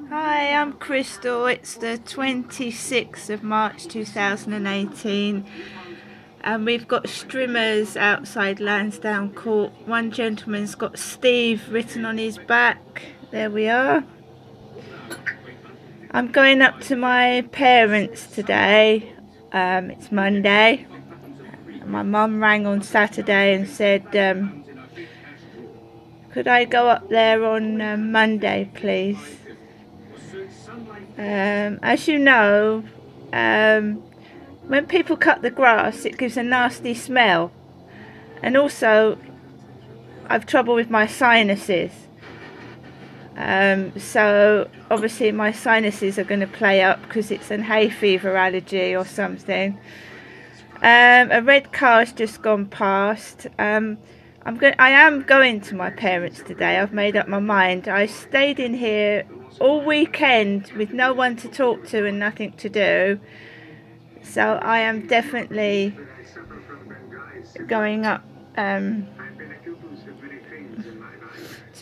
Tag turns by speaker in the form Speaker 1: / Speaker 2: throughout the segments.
Speaker 1: Hi, I'm Crystal. It's the 26th of March 2018 and we've got strimmers outside Lansdowne Court. One gentleman's got Steve written on his back. There we are. I'm going up to my parents today. It's Monday. My mum rang on Saturday and said, could I go up there on Monday, please? As you know, when people cut the grass, it gives a nasty smell. And also, I've trouble with my sinuses. So obviously my sinuses are going to play up because it's an hay fever allergy or something. A red car's just gone past. I am going to my parents today. I've made up my mind. I stayed in here all weekend with no one to talk to and nothing to do. So I am definitely going up to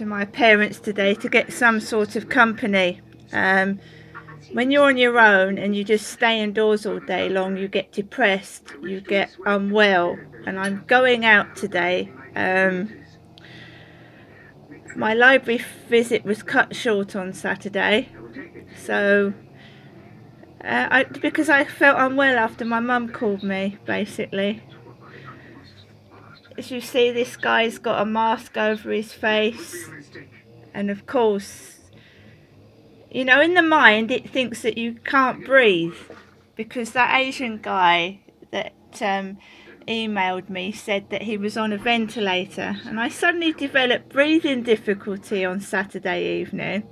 Speaker 1: my parents today to get some sort of company. When you're on your own and you just stay indoors all day long, you get depressed, you get unwell, and I'm going out today. My library visit was cut short on Saturday, so because I felt unwell after my mum called me, basically. As you see, this guy's got a mask over his face, and of course, you know, in the mind it thinks that you can't breathe, because that Asian guy that emailed me said that he was on a ventilator, and I suddenly developed breathing difficulty on Saturday evening.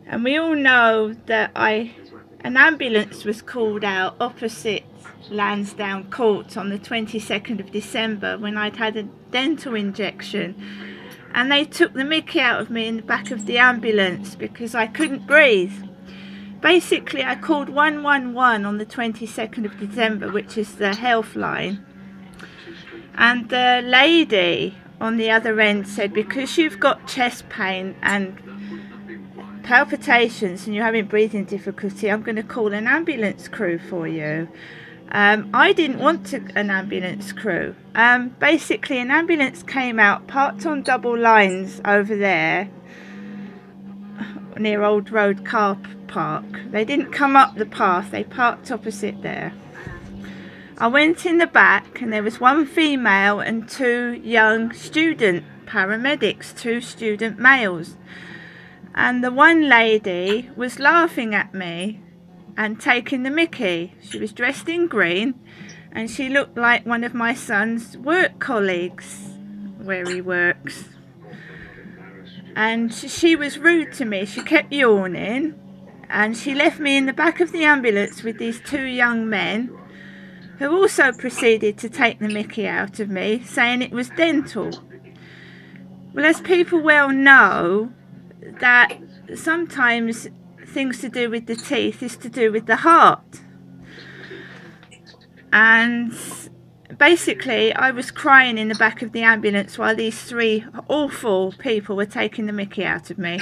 Speaker 1: And we all know that an ambulance was called out opposite Lansdowne Court on the 22nd of December when I'd had a dental injection, and they took the mickey out of me in the back of the ambulance because I couldn't breathe. Basically, I called 111 on the 22nd of December, which is the health line, and the lady on the other end said, because you've got chest pain and palpitations and you're having breathing difficulty, I'm going to call an ambulance crew for you. I didn't want an ambulance crew. Basically, an ambulance came out, parked on double lines over there near Old Road car park. They didn't come up the path, they parked opposite there. I went in the back and there was one female and two young student paramedics, two student males. And the one lady was laughing at me and taking the mickey. She was dressed in green and she looked like one of my son's work colleagues where he works. And she was rude to me. She kept yawning and she left me in the back of the ambulance with these two young men who also proceeded to take the mickey out of me, saying it was dental. Well, as people well know, that sometimes things to do with the teeth is to do with the heart. And basically I was crying in the back of the ambulance while these three awful people were taking the mickey out of me.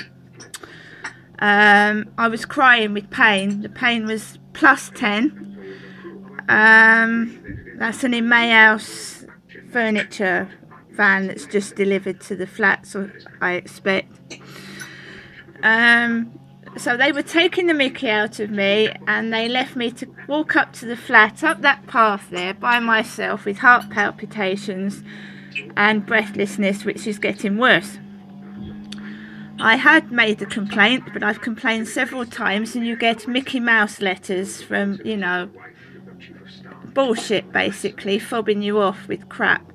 Speaker 1: I was crying with pain. The pain was +10. That's an in-my-house furniture van that's just delivered to the flats, I expect. So they were taking the mickey out of me and they left me to walk up to the flat, up that path there by myself with heart palpitations and breathlessness, which is getting worse. I had made a complaint, but I've complained several times, and you get Mickey Mouse letters from, you know, bullshit basically, fobbing you off with crap.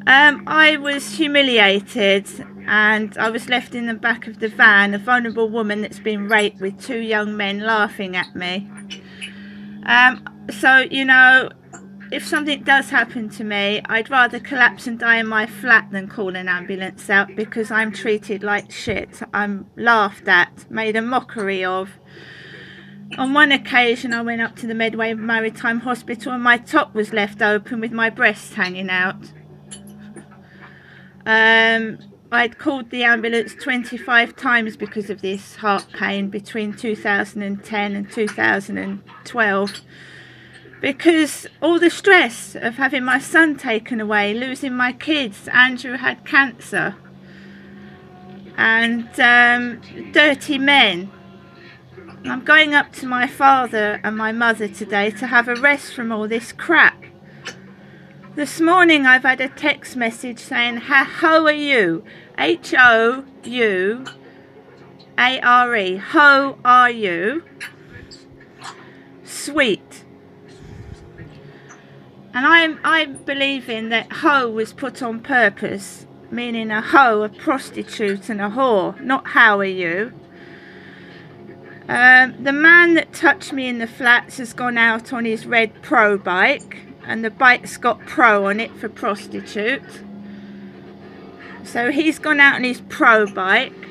Speaker 1: I was humiliated and I was left in the back of the van, a vulnerable woman that's been raped, with two young men laughing at me. So, you know, if something does happen to me, I'd rather collapse and die in my flat than call an ambulance out, because I'm treated like shit. I'm laughed at, made a mockery of. On one occasion I went up to the Medway Maritime Hospital and my top was left open with my breasts hanging out. I'd called the ambulance 25 times because of this heart pain between 2010 and 2012. Because all the stress of having my son taken away, losing my kids. Andrew had cancer. And dirty men. I'm going up to my father and my mother today to have a rest from all this crap. This morning I've had a text message saying, how are you? H-O-U-A-R-E. How are you? Sweet. And I'm believing that hoe was put on purpose, meaning a hoe, a prostitute and a whore, not how are you. The man that touched me in the flats has gone out on his red pro bike, and the bike's got pro on it for prostitute. So he's gone out on his pro bike,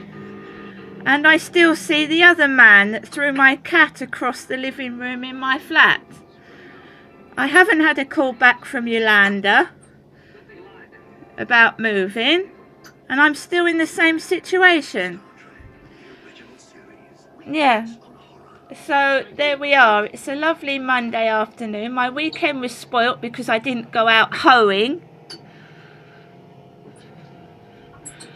Speaker 1: and I still see the other man that threw my cat across the living room in my flat. I haven't had a call back from Yolanda about moving, and I'm still in the same situation. Yeah. So there we are. It's a lovely Monday afternoon. My weekend was spoilt because I didn't go out hoeing.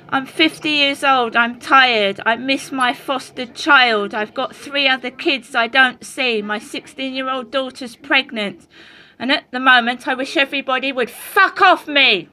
Speaker 1: I'm 50 years old. I'm tired. I miss my fostered child. I've got 3 other kids I don't see. My 16-year-old daughter's pregnant. And at the moment, I wish everybody would fuck off me.